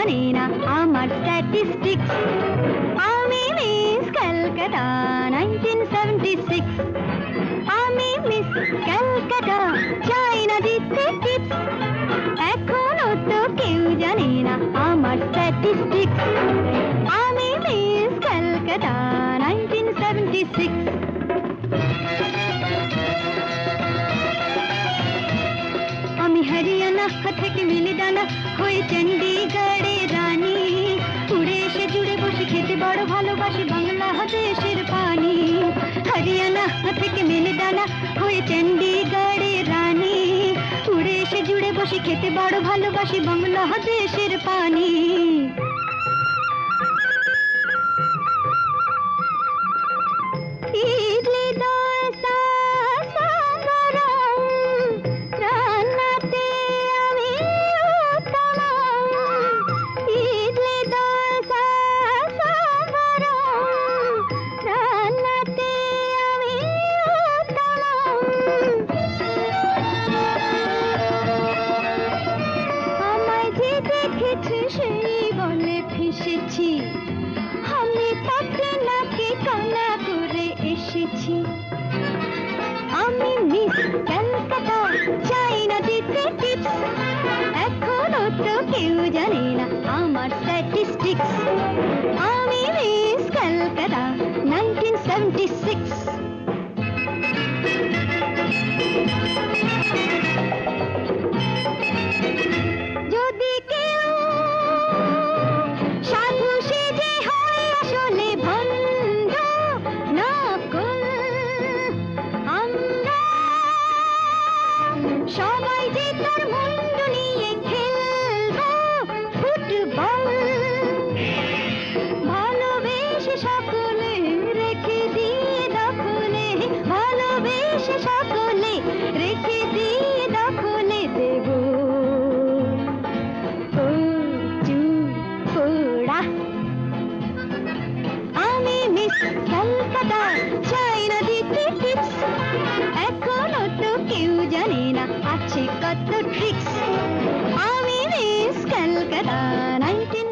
জানে না আমার স্ট্যাটিস্টিক্স। আমি মিস ক্যালকাটা 1976। আমি মিস ক্যালকাটা, চাই না দিতে টিপস। এখনো তো কেউ জানে না আমার স্ট্যাটিস্টিক্স। আমি মিস ক্যালকাটা 1976। আমি হরিয়ানা থেকে মিলিদানা হয়ে চণ্ডীগড়ে রানী। উড়ে এসে জুড়ে বসে খেতে বড় ভালোবাসি বাংলাদেশের পানি। হরিয়ানা থেকে মিলিদানা হয়ে চণ্ডীগড়ে রানী। উড়ে এসে জুড়ে বসে খেতে বড় ভালোবাসি বাংলাদেশের পানি। ইডলি দোসা সাম্বরম, রান্নাতে আমি উত্তম। ইডলি দোসা সাম্বরম, রান্নাতে আমি উত্তম। আমায় যে দেখেছে সেই বলে ফেসেছি, আমি তাকে নাকি কানা করে এসেছি। আমি মিস ক্যালকাটা, চাই না দিতে টিপস। এখনো তো কেউ জানে না আমার স্ট্যাটিস্টিক্স। আমি মিস ক্যালকাটা 1976। যদি কেউ সাধু সেজে হয় আসলে ভণ্ড নকল, আমরা সবাই যে তার মুন্ড নিয়ে খেলবো ফুটবল। ভালোবেসে সকলে রেখে দিয়ে দখলে, ভালোবেসে সকলে রেখে দিয়ে দখলে দেব পোড়া। আমি মিস ক্যালকাটা, চাই না দিতে টিপস। এখনো তো কেউ জানে না আছে কত ট্রিক্স। আমি মিস ক্যালকাটা 19